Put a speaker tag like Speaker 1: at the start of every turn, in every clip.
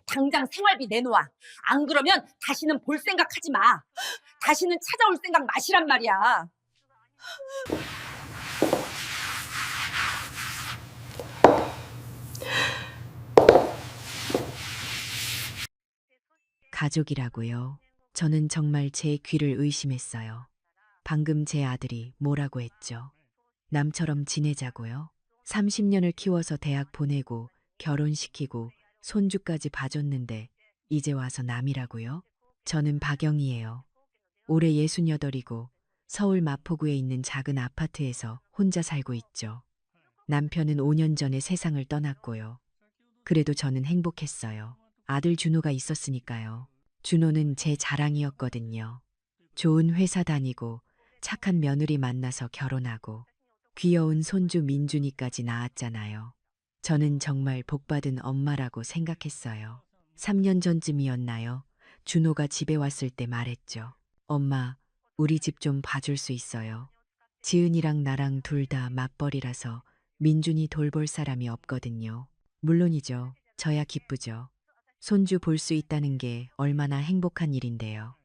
Speaker 1: 당장 생활비 내놓아. 안 그러면 다시는 볼 생각하지 마. 다시는 찾아올 생각 마시란 말이야.
Speaker 2: 가족이라고요. 저는 정말 제 귀를 의심했어요. 방금 제 아들이 뭐라고 했죠? 남처럼 지내자고요? 30년을 키워서 대학 보내고 결혼시키고 손주까지 봐줬는데 이제 와서 남이라고요? 저는 박영희예요. 올해 68이고 서울 마포구에 있는 작은 아파트에서 혼자 살고 있죠. 남편은 5년 전에 세상을 떠났고요. 그래도 저는 행복했어요. 아들 준호가 있었으니까요. 준호는 제 자랑이었거든요. 좋은 회사 다니고 착한 며느리 만나서 결혼하고 귀여운 손주 민준이까지 낳았잖아요. 저는 정말 복받은 엄마라고 생각했어요. 3년 전쯤이었나요? 준호가 집에 왔을 때 말했죠. 엄마, 우리 집 좀 봐줄 수 있어요. 지은이랑 나랑 둘 다 맞벌이라서 민준이 돌볼 사람이 없거든요. 물론이죠. 저야 기쁘죠. 손주 볼 수 있다는 게 얼마나 행복한 일인데요.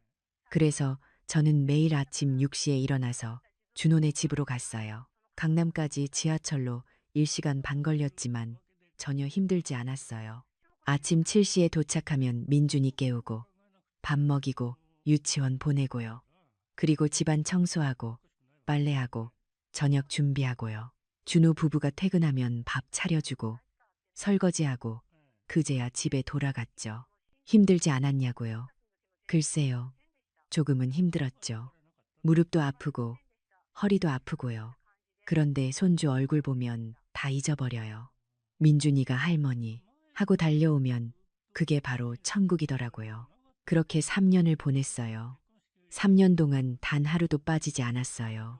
Speaker 2: 그래서 저는 매일 아침 6시에 일어나서 준호네 집으로 갔어요. 강남까지 지하철로 1시간 반 걸렸지만 전혀 힘들지 않았어요. 아침 7시에 도착하면 민준이 깨우고 밥 먹이고 유치원 보내고요. 그리고 집안 청소하고 빨래하고 저녁 준비하고요. 준호 부부가 퇴근하면 밥 차려주고 설거지하고 그제야 집에 돌아갔죠. 힘들지 않았냐고요? 글쎄요. 조금은 힘들었죠. 무릎도 아프고 허리도 아프고요. 그런데 손주 얼굴 보면 다 잊어버려요. 민준이가 할머니 하고 달려오면 그게 바로 천국이더라고요. 그렇게 3년을 보냈어요. 3년 동안 단 하루도 빠지지 않았어요.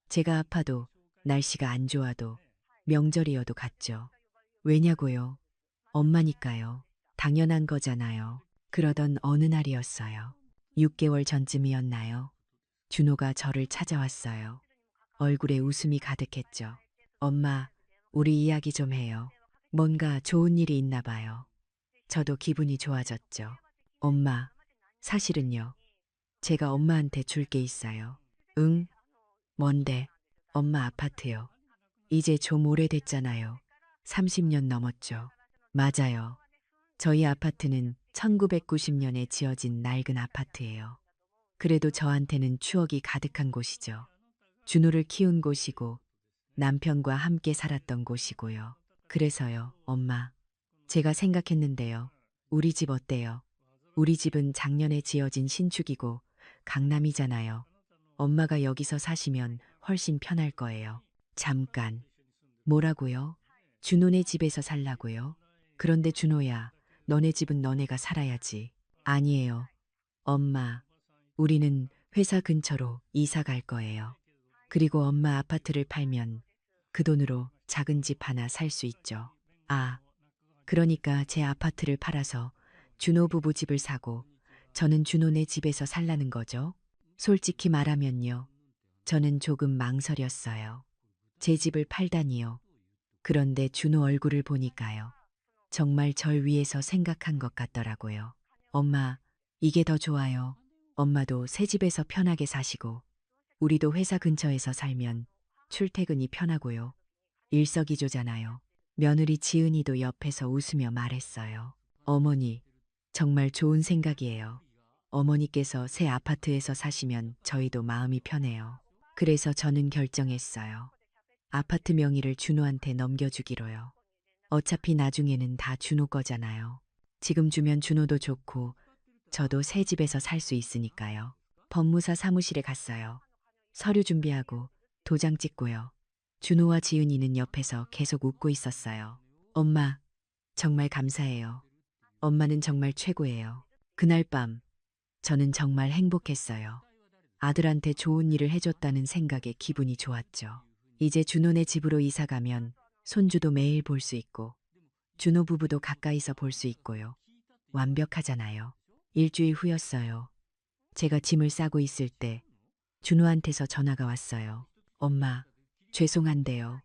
Speaker 2: 제가 아파도 날씨가 안 좋아도 명절이어도 갔죠. 왜냐고요? 엄마니까요. 당연한 거잖아요. 그러던 어느 날이었어요. 6개월 전쯤이었나요? 준호가 저를 찾아왔어요. 얼굴에 웃음이 가득했죠. 엄마, 우리 이야기 좀 해요. 뭔가 좋은 일이 있나 봐요. 저도 기분이 좋아졌죠. 엄마, 사실은요. 제가 엄마한테 줄 게 있어요. 응? 뭔데? 엄마 아파트요. 이제 좀 오래됐잖아요. 30년 넘었죠. 맞아요. 저희 아파트는 1990년에 지어진 낡은 아파트예요. 그래도 저한테는 추억이 가득한 곳이죠. 준호를 키운 곳이고 남편과 함께 살았던 곳이고요. 그래서요, 엄마. 제가 생각했는데요. 우리 집 어때요? 우리 집은 작년에 지어진 신축이고 강남이잖아요. 엄마가 여기서 사시면 훨씬 편할 거예요. 잠깐. 뭐라고요? 준호네 집에서 살라고요? 그런데 준호야, 너네 집은 너네가 살아야지. 아니에요. 엄마, 우리는 회사 근처로 이사 갈 거예요. 그리고 엄마 아파트를 팔면 그 돈으로 작은 집 하나 살 수 있죠. 아, 그러니까 제 아파트를 팔아서 준호 부부 집을 사고 저는 준호네 집에서 살라는 거죠. 솔직히 말하면요. 저는 조금 망설였어요. 제 집을 팔다니요. 그런데 준호 얼굴을 보니까요. 정말 절 위해서 생각한 것 같더라고요. 엄마, 이게 더 좋아요. 엄마도 새 집에서 편하게 사시고, 우리도 회사 근처에서 살면 출퇴근이 편하고요. 일석이조잖아요. 며느리 지은이도 옆에서 웃으며 말했어요. 어머니, 정말 좋은 생각이에요. 어머니께서 새 아파트에서 사시면 저희도 마음이 편해요. 그래서 저는 결정했어요. 아파트 명의를 준호한테 넘겨주기로요. 어차피 나중에는 다 준호 거잖아요. 지금 주면 준호도 좋고 저도 새 집에서 살 수 있으니까요. 법무사 사무실에 갔어요. 서류 준비하고 도장 찍고요. 준호와 지은이는 옆에서 계속 웃고 있었어요. 엄마, 정말 감사해요. 엄마는 정말 최고예요. 그날 밤 저는 정말 행복했어요. 아들한테 좋은 일을 해줬다는 생각에 기분이 좋았죠. 이제 준호네 집으로 이사 가면 손주도 매일 볼 수 있고 준호 부부도 가까이서 볼 수 있고요. 완벽하잖아요. 일주일 후였어요. 제가 짐을 싸고 있을 때 준호한테서 전화가 왔어요. 엄마, 죄송한데요.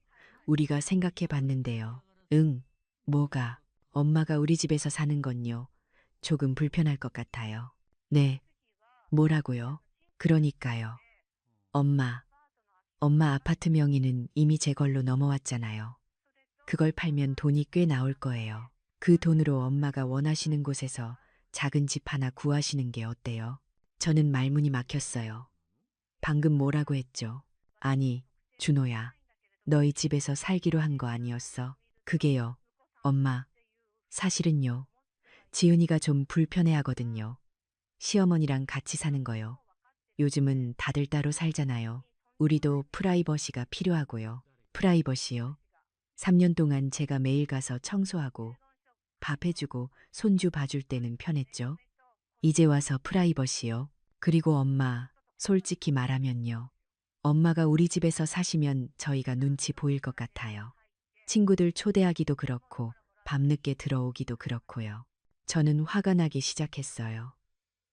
Speaker 2: 우리가 생각해 봤는데요. 응, 뭐가? 엄마가 우리 집에서 사는 건요. 조금 불편할 것 같아요. 네. 뭐라고요? 그러니까요. 엄마, 엄마 아파트 명의는 이미 제 걸로 넘어왔잖아요. 그걸 팔면 돈이 꽤 나올 거예요. 그 돈으로 엄마가 원하시는 곳에서 작은 집 하나 구하시는 게 어때요? 저는 말문이 막혔어요. 방금 뭐라고 했죠? 아니, 준호야. 너희 집에서 살기로 한 거 아니었어? 그게요. 엄마, 사실은요. 지은이가 좀 불편해 하거든요. 시어머니랑 같이 사는 거요. 요즘은 다들 따로 살잖아요. 우리도 프라이버시가 필요하고요. 프라이버시요? 3년 동안 제가 매일 가서 청소하고 밥 해주고 손주 봐줄 때는 편했죠. 이제 와서 프라이버시요. 그리고 엄마, 솔직히 말하면요. 엄마가 우리 집에서 사시면 저희가 눈치 보일 것 같아요. 친구들 초대하기도 그렇고 밤늦게 들어오기도 그렇고요. 저는 화가 나기 시작했어요.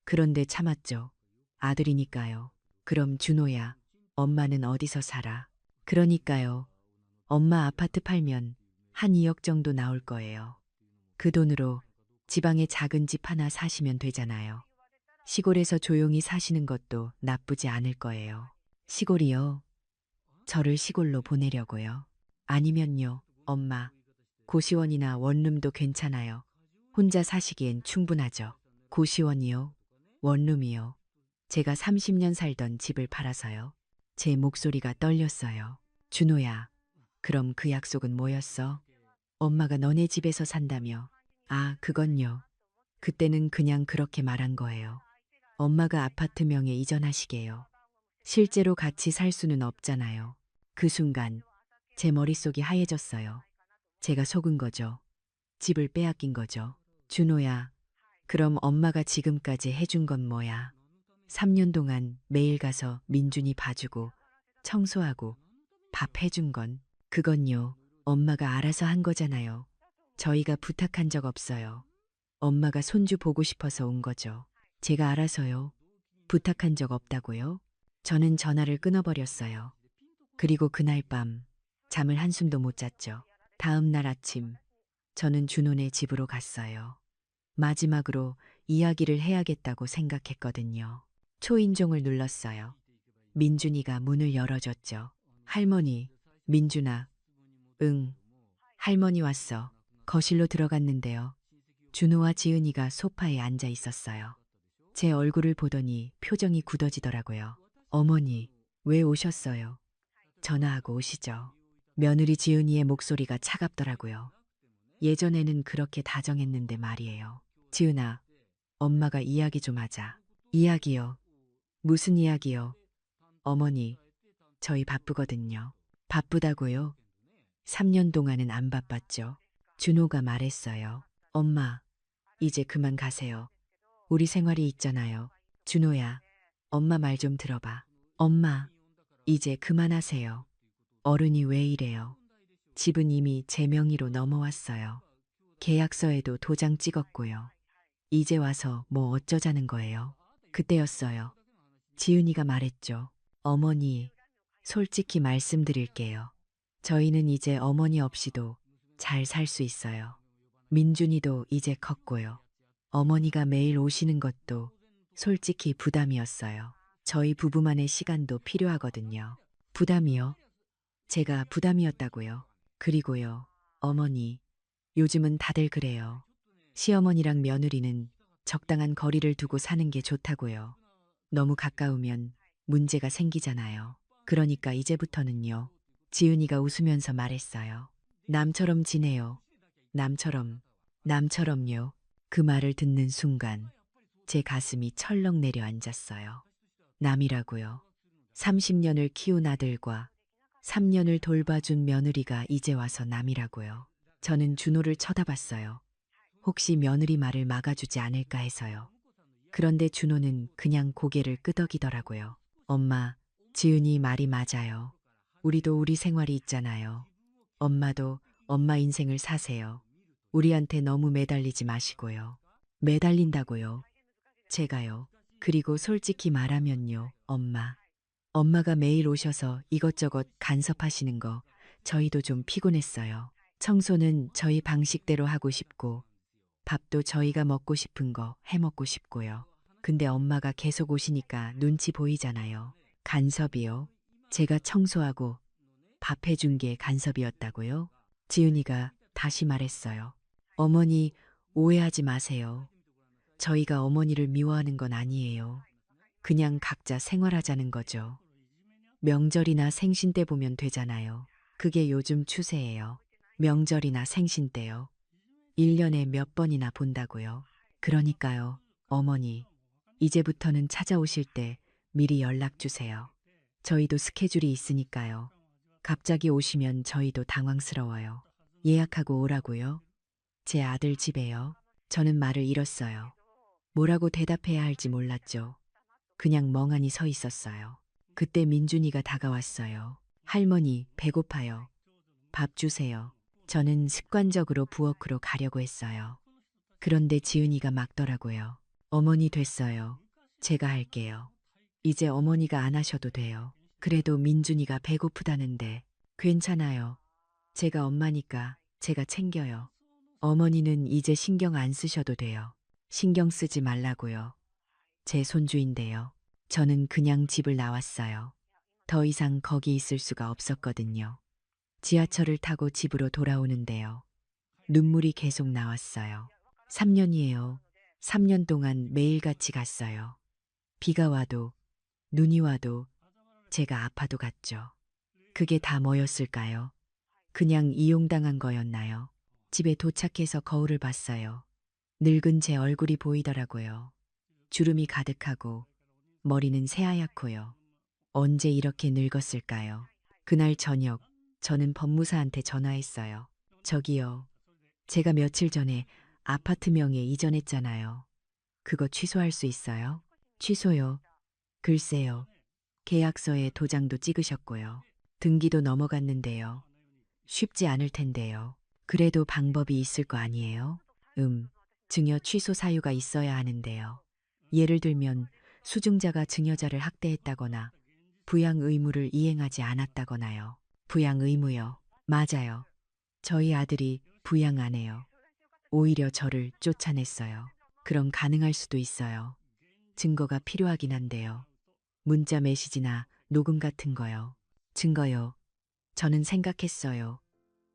Speaker 2: 그런데 참았죠. 아들이니까요. 그럼 준호야, 엄마는 어디서 살아? 그러니까요. 엄마 아파트 팔면 한 2억 정도 나올 거예요. 그 돈으로 지방에 작은 집 하나 사시면 되잖아요. 시골에서 조용히 사시는 것도 나쁘지 않을 거예요. 시골이요? 저를 시골로 보내려고요. 아니면요, 엄마. 고시원이나 원룸도 괜찮아요. 혼자 사시기엔 충분하죠. 고시원이요? 원룸이요? 제가 30년 살던 집을 팔아서요. 제 목소리가 떨렸어요. 준호야, 그럼 그 약속은 뭐였어? 엄마가 너네 집에서 산다며. 아, 그건요. 그때는 그냥 그렇게 말한 거예요. 엄마가 아파트 명에 이전하시게요. 실제로 같이 살 수는 없잖아요. 그 순간 제 머릿속이 하얘졌어요. 제가 속은 거죠. 집을 빼앗긴 거죠. 준호야, 그럼 엄마가 지금까지 해준 건 뭐야? 3년 동안 매일 가서 민준이 봐주고 청소하고 밥 해준 건 그건요. 엄마가 알아서 한 거잖아요. 저희가 부탁한 적 없어요. 엄마가 손주 보고 싶어서 온 거죠. 제가 알아서요. 부탁한 적 없다고요? 저는 전화를 끊어버렸어요. 그리고 그날 밤 잠을 한숨도 못 잤죠. 다음 날 아침 저는 준호네 집으로 갔어요. 마지막으로 이야기를 해야겠다고 생각했거든요. 초인종을 눌렀어요. 민준이가 문을 열어줬죠. 할머니, 민준아. 응, 할머니 왔어. 거실로 들어갔는데요. 준호와 지은이가 소파에 앉아 있었어요. 제 얼굴을 보더니 표정이 굳어지더라고요. 어머니, 왜 오셨어요? 전화하고 오시죠. 며느리 지은이의 목소리가 차갑더라고요. 예전에는 그렇게 다정했는데 말이에요. 지은아, 엄마가 이야기 좀 하자. 이야기요? 무슨 이야기요? 어머니, 저희 바쁘거든요. 바쁘다고요? 3년 동안은 안 바빴죠. 준호가 말했어요. 엄마, 이제 그만 가세요. 우리 생활이 있잖아요. 준호야, 엄마 말 좀 들어봐. 엄마, 이제 그만하세요. 어른이 왜 이래요? 집은 이미 제 명의로 넘어왔어요. 계약서에도 도장 찍었고요. 이제 와서 뭐 어쩌자는 거예요? 그때였어요. 지은이가 말했죠. 어머니, 솔직히 말씀드릴게요. 저희는 이제 어머니 없이도 잘 살 수 있어요. 민준이도 이제 컸고요. 어머니가 매일 오시는 것도 솔직히 부담이었어요. 저희 부부만의 시간도 필요하거든요. 부담이요? 제가 부담이었다고요. 그리고요, 어머니, 요즘은 다들 그래요. 시어머니랑 며느리는 적당한 거리를 두고 사는 게 좋다고요. 너무 가까우면 문제가 생기잖아요. 그러니까 이제부터는요. 지은이가 웃으면서 말했어요. 남처럼 지내요. 남처럼, 남처럼요. 그 말을 듣는 순간 제 가슴이 철렁 내려앉았어요. 남이라고요. 30년을 키운 아들과 3년을 돌봐준 며느리가 이제 와서 남이라고요. 저는 준호를 쳐다봤어요. 혹시 며느리 말을 막아주지 않을까 해서요. 그런데 준호는 그냥 고개를 끄덕이더라고요. 엄마, 지은이 말이 맞아요. 우리도 우리 생활이 있잖아요. 엄마도 엄마 인생을 사세요. 우리한테 너무 매달리지 마시고요. 매달린다고요. 제가요. 그리고 솔직히 말하면요, 엄마. 엄마가 매일 오셔서 이것저것 간섭하시는 거 저희도 좀 피곤했어요. 청소는 저희 방식대로 하고 싶고, 밥도 저희가 먹고 싶은 거 해 먹고 싶고요. 근데 엄마가 계속 오시니까 눈치 보이잖아요. 간섭이요? 제가 청소하고 밥 해준 게 간섭이었다고요? 지은이가 다시 말했어요. 어머니, 오해하지 마세요. 저희가 어머니를 미워하는 건 아니에요. 그냥 각자 생활하자는 거죠. 명절이나 생신 때 보면 되잖아요. 그게 요즘 추세예요. 명절이나 생신 때요. 1년에 몇 번이나 본다고요. 그러니까요, 어머니. 이제부터는 찾아오실 때 미리 연락 주세요. 저희도 스케줄이 있으니까요. 갑자기 오시면 저희도 당황스러워요. 예약하고 오라고요? 제 아들 집에요. 저는 말을 잃었어요. 뭐라고 대답해야 할지 몰랐죠. 그냥 멍하니 서 있었어요. 그때 민준이가 다가왔어요. 할머니, 배고파요. 밥 주세요. 저는 습관적으로 부엌으로 가려고 했어요. 그런데 지은이가 막더라고요. 어머니 됐어요. 제가 할게요. 이제 어머니가 안 하셔도 돼요. 그래도 민준이가 배고프다는데 괜찮아요. 제가 엄마니까 제가 챙겨요. 어머니는 이제 신경 안 쓰셔도 돼요. 신경 쓰지 말라고요. 제 손주인데요. 저는 그냥 집을 나왔어요. 더 이상 거기 있을 수가 없었거든요. 지하철을 타고 집으로 돌아오는데요. 눈물이 계속 나왔어요. 3년이에요. 3년 동안 매일같이 갔어요. 비가 와도, 눈이 와도, 제가 아파도 갔죠. 그게 다 뭐였을까요? 그냥 이용당한 거였나요? 집에 도착해서 거울을 봤어요. 늙은 제 얼굴이 보이더라고요. 주름이 가득하고, 머리는 새하얗고요. 언제 이렇게 늙었을까요? 그날 저녁, 저는 법무사한테 전화했어요. 저기요. 제가 며칠 전에 아파트 명에 이전했잖아요. 그거 취소할 수 있어요? 취소요? 글쎄요. 계약서에 도장도 찍으셨고요. 등기도 넘어갔는데요. 쉽지 않을 텐데요. 그래도 방법이 있을 거 아니에요? 증여 취소 사유가 있어야 하는데요. 예를 들면 수증자가 증여자를 학대했다거나 부양 의무를 이행하지 않았다거나요. 부양 의무요. 맞아요. 저희 아들이 부양 안 해요. 오히려 저를 쫓아냈어요. 그럼 가능할 수도 있어요. 증거가 필요하긴 한데요. 문자 메시지나 녹음 같은 거요. 증거요. 저는 생각했어요.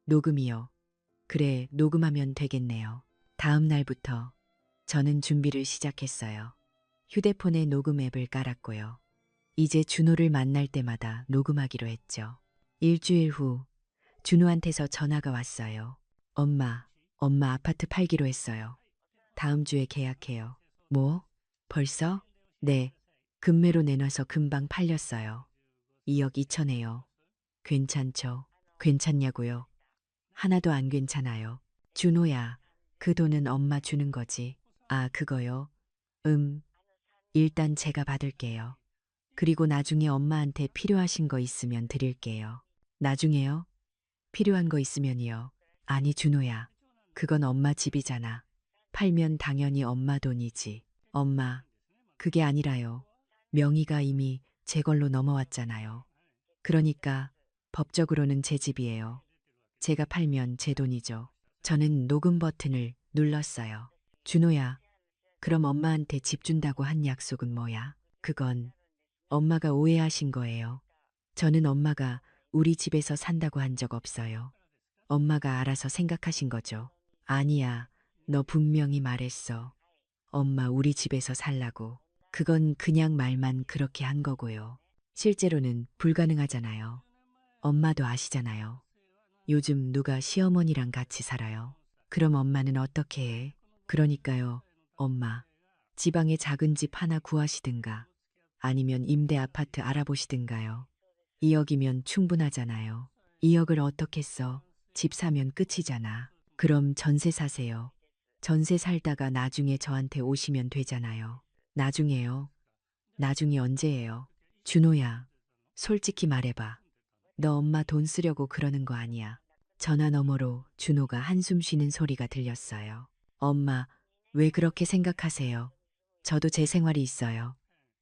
Speaker 2: 녹음이요. 그래, 녹음하면 되겠네요. 다음 날부터 저는 준비를 시작했어요. 휴대폰에 녹음 앱을 깔았고요. 이제 준호를 만날 때마다 녹음하기로 했죠. 일주일 후 준호한테서 전화가 왔어요. 엄마 아파트 팔기로 했어요. 다음 주에 계약해요. 뭐? 벌써? 네. 금매로 내놔서 금방 팔렸어요. 2억 2천에요. 괜찮죠? 괜찮냐고요? 하나도 안 괜찮아요. 준호야, 그 돈은 엄마 주는 거지. 아, 그거요? 일단 제가 받을게요. 그리고 나중에 엄마한테 필요하신 거 있으면 드릴게요. 나중에요? 필요한 거 있으면이요. 아니, 준호야. 그건 엄마 집이잖아. 팔면 당연히 엄마 돈이지. 엄마, 그게 아니라요. 명의가 이미 제 걸로 넘어왔잖아요. 그러니까 법적으로는 제 집이에요. 제가 팔면 제 돈이죠. 저는 녹음 버튼을 눌렀어요. 준호야, 그럼 엄마한테 집 준다고 한 약속은 뭐야? 그건 엄마가 오해하신 거예요. 저는 엄마가 우리 집에서 산다고 한 적 없어요. 엄마가 알아서 생각하신 거죠. 아니야, 너 분명히 말했어. 엄마 우리 집에서 살라고. 그건 그냥 말만 그렇게 한 거고요. 실제로는 불가능하잖아요. 엄마도 아시잖아요. 요즘 누가 시어머니랑 같이 살아요. 그럼 엄마는 어떻게 해? 그러니까요, 엄마. 지방에 작은 집 하나 구하시든가 아니면 임대 아파트 알아보시든가요. 2억이면 충분하잖아요. 2억을 어떻게 써? 집 사면 끝이잖아. 그럼 전세 사세요. 전세 살다가 나중에 저한테 오시면 되잖아요. 나중에요? 나중이 언제예요? 준호야, 솔직히 말해봐. 너 엄마 돈 쓰려고 그러는 거 아니야. 전화 너머로 준호가 한숨 쉬는 소리가 들렸어요. 엄마, 왜 그렇게 생각하세요? 저도 제 생활이 있어요.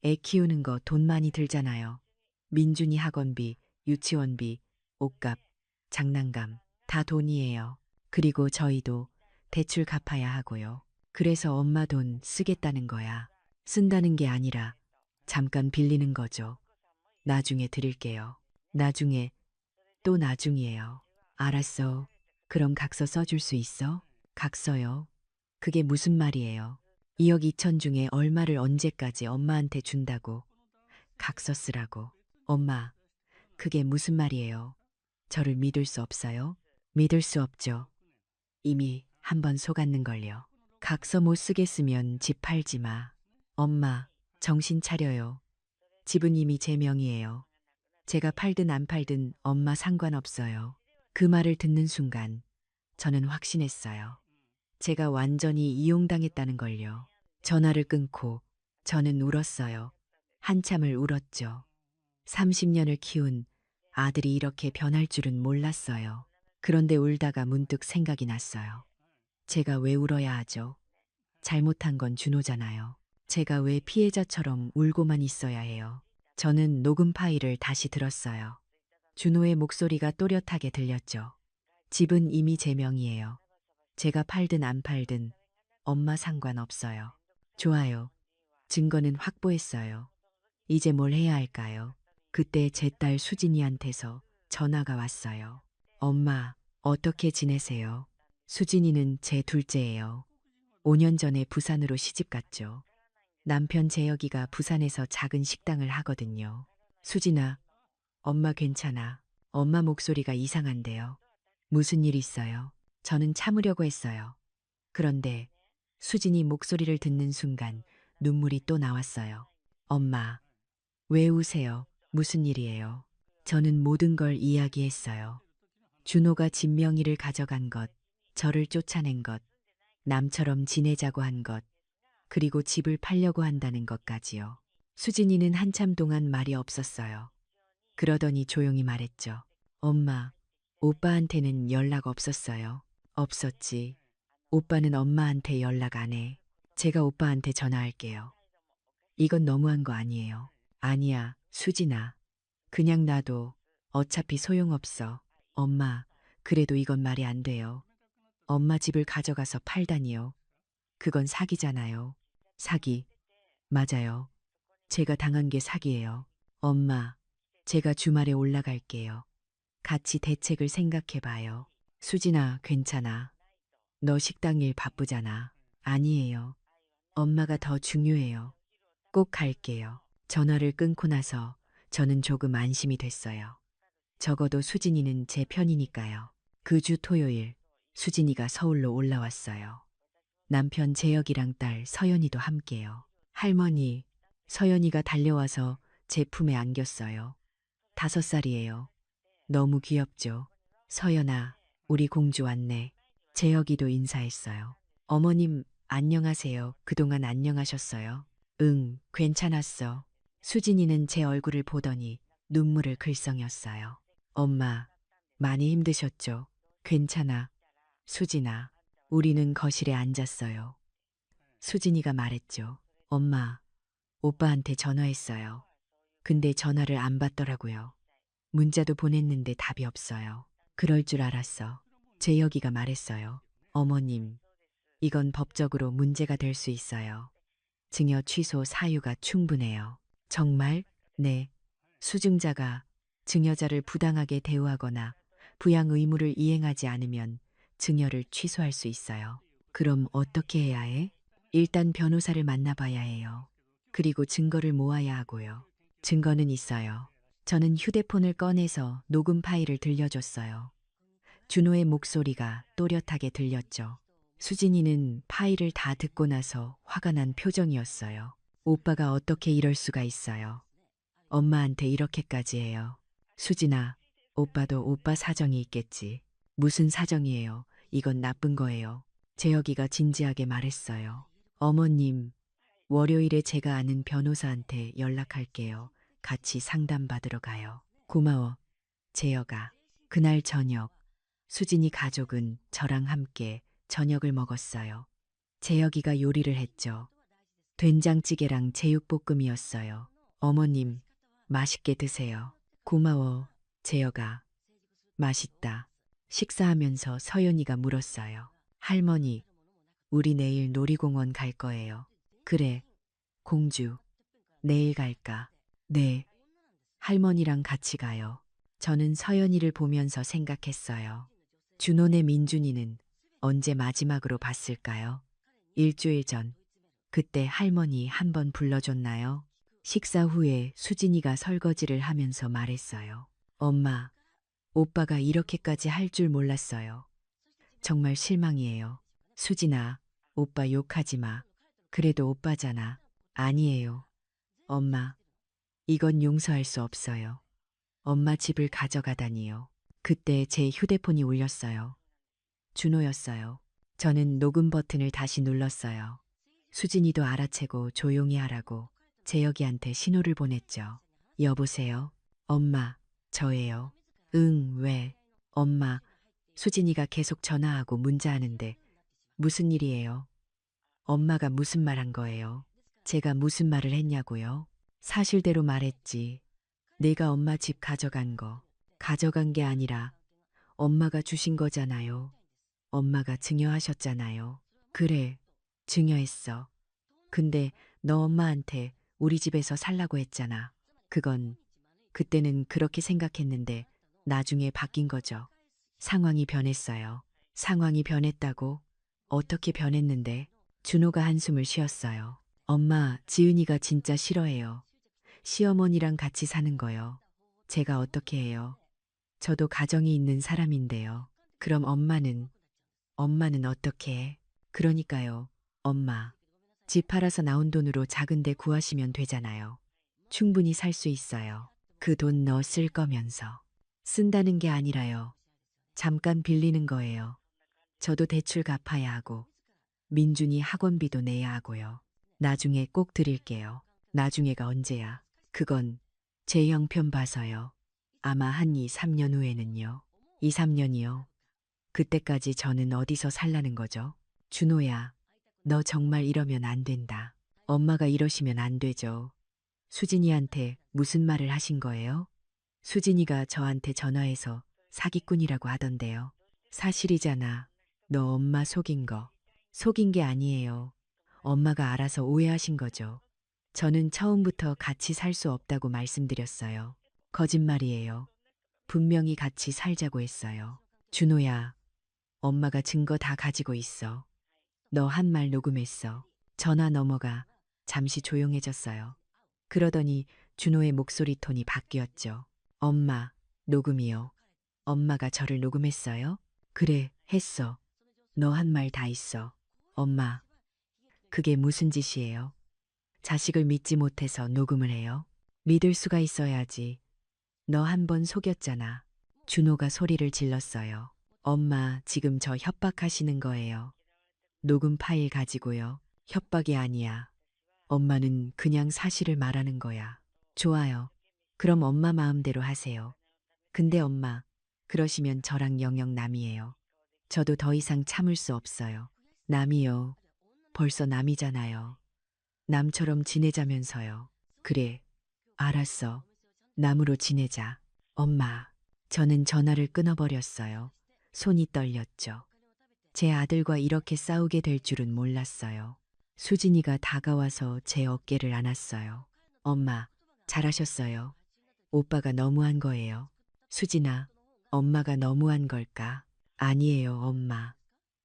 Speaker 2: 애 키우는 거 돈 많이 들잖아요. 민준이 학원비, 유치원비, 옷값, 장난감. 다 돈이에요. 그리고 저희도 대출 갚아야 하고요. 그래서 엄마 돈 쓰겠다는 거야. 쓴다는 게 아니라 잠깐 빌리는 거죠. 나중에 드릴게요. 나중에 또 나중이에요. 알았어. 그럼 각서 써줄 수 있어? 각서요? 그게 무슨 말이에요? 2억 2천 중에 얼마를 언제까지 엄마한테 준다고? 각서 쓰라고. 엄마, 그게 무슨 말이에요? 저를 믿을 수 없어요? 믿을 수 없죠. 이미 한 번 속았는걸요. 각서 못 쓰겠으면 집 팔지 마. 엄마, 정신 차려요. 집은 이미 제 명의예요. 제가 팔든 안 팔든 엄마 상관없어요. 그 말을 듣는 순간 저는 확신했어요. 제가 완전히 이용당했다는 걸요. 전화를 끊고 저는 울었어요. 한참을 울었죠. 30년을 키운 아들이 이렇게 변할 줄은 몰랐어요. 그런데 울다가 문득 생각이 났어요. 제가 왜 울어야 하죠? 잘못한 건 준호잖아요. 제가 왜 피해자처럼 울고만 있어야 해요? 저는 녹음 파일을 다시 들었어요. 준호의 목소리가 또렷하게 들렸죠. 집은 이미 제 명의예요. 제가 팔든 안 팔든 엄마 상관없어요. 좋아요. 증거는 확보했어요. 이제 뭘 해야 할까요? 그때 제 딸 수진이한테서 전화가 왔어요. 엄마, 어떻게 지내세요? 수진이는 제 둘째예요. 5년 전에 부산으로 시집 갔죠. 남편 재혁이가 부산에서 작은 식당을 하거든요. 수진아, 엄마 괜찮아. 엄마 목소리가 이상한데요. 무슨 일 있어요? 저는 참으려고 했어요. 그런데 수진이 목소리를 듣는 순간 눈물이 또 나왔어요. 엄마, 왜 우세요? 무슨 일이에요? 저는 모든 걸 이야기했어요. 준호가 집 명의를 가져간 것, 저를 쫓아낸 것, 남처럼 지내자고 한 것, 그리고 집을 팔려고 한다는 것까지요. 수진이는 한참 동안 말이 없었어요. 그러더니 조용히 말했죠. 엄마, 오빠한테는 연락 없었어요. 없었지. 오빠는 엄마한테 연락 안 해. 제가 오빠한테 전화할게요. 이건 너무한 거 아니에요. 아니야, 수진아. 그냥 놔둬. 어차피 소용없어. 엄마, 그래도 이건 말이 안 돼요. 엄마 집을 가져가서 팔다니요. 그건 사기잖아요. 사기. 맞아요. 제가 당한 게 사기예요. 엄마, 제가 주말에 올라갈게요. 같이 대책을 생각해 봐요. 수진아, 괜찮아. 너 식당 일 바쁘잖아. 아니에요. 엄마가 더 중요해요. 꼭 갈게요. 전화를 끊고 나서 저는 조금 안심이 됐어요. 적어도 수진이는 제 편이니까요. 그 주 토요일, 수진이가 서울로 올라왔어요. 남편 재혁이랑 딸 서연이도 함께요. 할머니, 서연이가 달려와서 제 품에 안겼어요. 5살이에요. 너무 귀엽죠? 서연아, 우리 공주 왔네. 재혁이도 인사했어요. 어머님, 안녕하세요. 그동안 안녕하셨어요? 응, 괜찮았어. 수진이는 제 얼굴을 보더니 눈물을 글썽였어요. 엄마, 많이 힘드셨죠? 괜찮아. 수진아, 우리는 거실에 앉았어요. 수진이가 말했죠. 엄마, 오빠한테 전화했어요. 근데 전화를 안 받더라고요. 문자도 보냈는데 답이 없어요. 그럴 줄 알았어. 재혁이가 말했어요. 어머님, 이건 법적으로 문제가 될 수 있어요. 증여 취소 사유가 충분해요. 정말? 네. 수증자가 증여자를 부당하게 대우하거나 부양 의무를 이행하지 않으면 증여를 취소할 수 있어요. 그럼 어떻게 해야 해? 일단 변호사를 만나봐야 해요. 그리고 증거를 모아야 하고요. 증거는 있어요. 저는 휴대폰을 꺼내서 녹음 파일을 들려줬어요. 준호의 목소리가 또렷하게 들렸죠. 수진이는 파일을 다 듣고 나서 화가 난 표정이었어요. 오빠가 어떻게 이럴 수가 있어요. 엄마한테 이렇게까지 해요. 수진아, 오빠도 오빠 사정이 있겠지. 무슨 사정이에요? 이건 나쁜 거예요. 재혁이가 진지하게 말했어요. 어머님, 월요일에 제가 아는 변호사한테 연락할게요. 같이 상담받으러 가요. 고마워, 재혁아. 그날 저녁, 수진이 가족은 저랑 함께 저녁을 먹었어요. 재혁이가 요리를 했죠. 된장찌개랑 제육볶음이었어요. 어머님, 맛있게 드세요. 고마워, 재혁아. 맛있다. 식사하면서 서연이가 물었어요. 할머니, 우리 내일 놀이공원 갈 거예요. 그래, 공주. 내일 갈까? 네. 할머니랑 같이 가요. 저는 서연이를 보면서 생각했어요. 준호네 민준이는 언제 마지막으로 봤을까요? 일주일 전. 그때 할머니 한 번 불러줬나요? 식사 후에 수진이가 설거지를 하면서 말했어요. 엄마, 오빠가 이렇게까지 할 줄 몰랐어요. 정말 실망이에요. 수진아, 오빠 욕하지 마. 그래도 오빠잖아. 아니에요. 엄마, 이건 용서할 수 없어요. 엄마 집을 가져가다니요. 그때 제 휴대폰이 울렸어요. 준호였어요. 저는 녹음 버튼을 다시 눌렀어요. 수진이도 알아채고 조용히 하라고 재혁이한테 신호를 보냈죠. 여보세요? 엄마, 저예요. 응, 왜? 엄마, 수진이가 계속 전화하고 문자하는데 무슨 일이에요? 엄마가 무슨 말 한 거예요? 제가 무슨 말을 했냐고요? 사실대로 말했지. 내가 엄마 집 가져간 거. 가져간 게 아니라 엄마가 주신 거잖아요. 엄마가 증여하셨잖아요. 그래, 증여했어. 근데 너 엄마한테 우리 집에서 살라고 했잖아. 그건 그때는 그렇게 생각했는데 나중에 바뀐 거죠. 상황이 변했어요. 상황이 변했다고? 어떻게 변했는데? 준호가 한숨을 쉬었어요. 엄마, 지은이가 진짜 싫어해요. 시어머니랑 같이 사는 거요. 제가 어떻게 해요? 저도 가정이 있는 사람인데요. 그럼 엄마는 어떻게 해? 그러니까요, 엄마. 집 팔아서 나온 돈으로 작은 데 구하시면 되잖아요. 충분히 살 수 있어요. 그 돈 너 쓸 거면서. 쓴다는 게 아니라요. 잠깐 빌리는 거예요. 저도 대출 갚아야 하고, 민준이 학원비도 내야 하고요. 나중에 꼭 드릴게요. 나중에가 언제야? 그건 제 형편 봐서요. 아마 한 2, 3년 후에는요. 2, 3년이요. 그때까지 저는 어디서 살라는 거죠? 준호야, 너 정말 이러면 안 된다. 엄마가 이러시면 안 되죠. 수진이한테 무슨 말을 하신 거예요? 수진이가 저한테 전화해서 사기꾼이라고 하던데요. 사실이잖아. 너 엄마 속인 거. 속인 게 아니에요. 엄마가 알아서 오해하신 거죠. 저는 처음부터 같이 살 수 없다고 말씀드렸어요. 거짓말이에요. 분명히 같이 살자고 했어요. 준호야, 엄마가 증거 다 가지고 있어. 너 한 말 녹음했어. 전화 넘어가 잠시 조용해졌어요. 그러더니 준호의 목소리 톤이 바뀌었죠. 엄마, 녹음이요. 엄마가 저를 녹음했어요? 그래, 했어. 너 한 말 다 있어. 엄마, 그게 무슨 짓이에요? 자식을 믿지 못해서 녹음을 해요? 믿을 수가 있어야지. 너 한 번 속였잖아. 준호가 소리를 질렀어요. 엄마, 지금 저 협박하시는 거예요. 녹음 파일 가지고요. 협박이 아니야. 엄마는 그냥 사실을 말하는 거야. 좋아요. 그럼 엄마 마음대로 하세요. 근데 엄마, 그러시면 저랑 영영 남이에요. 저도 더 이상 참을 수 없어요. 남이요. 벌써 남이잖아요. 남처럼 지내자면서요. 그래, 알았어. 남으로 지내자. 엄마, 저는 전화를 끊어버렸어요. 손이 떨렸죠. 제 아들과 이렇게 싸우게 될 줄은 몰랐어요. 수진이가 다가와서 제 어깨를 안았어요. 엄마, 잘하셨어요. 오빠가 너무한 거예요. 수진아, 엄마가 너무한 걸까? 아니에요, 엄마.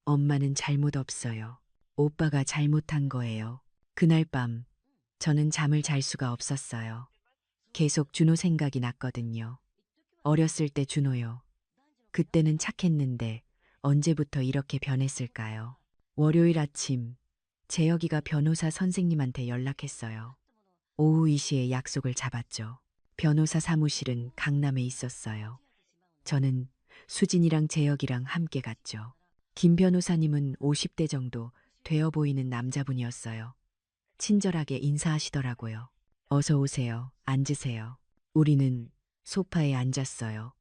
Speaker 2: 엄마는 잘못 없어요. 오빠가 잘못한 거예요. 그날 밤, 저는 잠을 잘 수가 없었어요. 계속 준호 생각이 났거든요. 어렸을 때 준호요. 그때는 착했는데 언제부터 이렇게 변했을까요? 월요일 아침, 재혁이가 변호사 선생님한테 연락했어요. 오후 2시에 약속을 잡았죠. 변호사 사무실은 강남에 있었어요. 저는 수진이랑 재혁이랑 함께 갔죠. 김 변호사님은 50대 정도 되어 보이는 남자분이었어요. 친절하게 인사하시더라고요. 어서 오세요. 앉으세요. 우리는 소파에 앉았어요.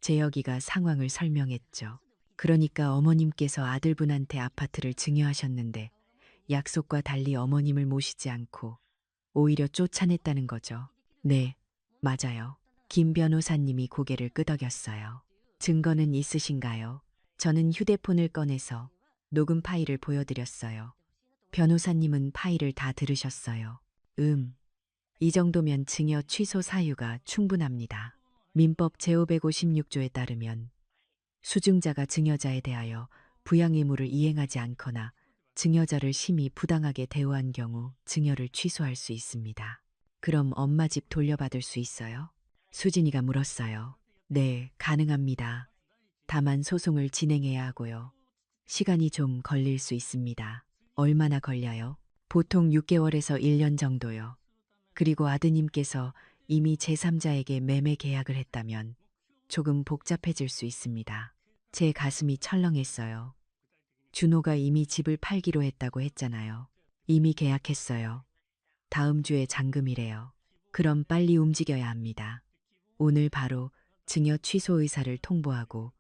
Speaker 2: 재혁이가 상황을 설명했죠. 그러니까 어머님께서 아들분한테 아파트를 증여하셨는데 약속과 달리 어머님을 모시지 않고 오히려 쫓아냈다는 거죠. 네, 맞아요. 김 변호사님이 고개를 끄덕였어요. 증거는 있으신가요? 저는 휴대폰을 꺼내서 녹음 파일을 보여드렸어요. 변호사님은 파일을 다 들으셨어요. 이 정도면 증여 취소 사유가 충분합니다. 민법 제556조에 따르면 수증자가 증여자에 대하여 부양 의무를 이행하지 않거나 증여자를 심히 부당하게 대우한 경우 증여를 취소할 수 있습니다. 그럼 엄마 집 돌려받을 수 있어요? 수진이가 물었어요. 네, 가능합니다. 다만 소송을 진행해야 하고요. 시간이 좀 걸릴 수 있습니다. 얼마나 걸려요? 보통 6개월에서 1년 정도요. 그리고 아드님께서 이미 제3자에게 매매 계약을 했다면 조금 복잡해질 수 있습니다. 제 가슴이 철렁했어요. 준호가 이미 집을 팔기로 했다고 했잖아요. 이미 계약했어요. 다음 주에 잔금이래요. 그럼 빨리 움직여야 합니다. 오늘 바로 증여 취소 의사를 통보하고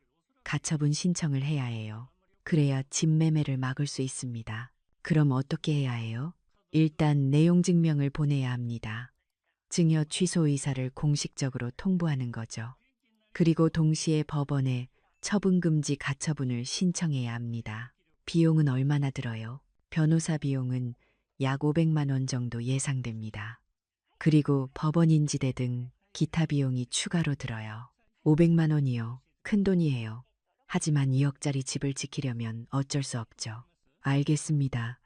Speaker 2: 가처분 신청을 해야 해요. 그래야 집 매매를 막을 수 있습니다. 그럼 어떻게 해야 해요? 일단 내용 증명을 보내야 합니다. 증여 취소 의사를 공식적으로 통보하는 거죠. 그리고 동시에 법원에 처분금지 가처분을 신청해야 합니다. 비용은 얼마나 들어요? 변호사 비용은 약 500만 원 정도 예상됩니다. 그리고 법원 인지대 등 기타 비용이 추가로 들어요. 500만 원이요. 큰 돈이에요. 하지만 2억짜리 집을 지키려면 어쩔 수 없죠. 알겠습니다.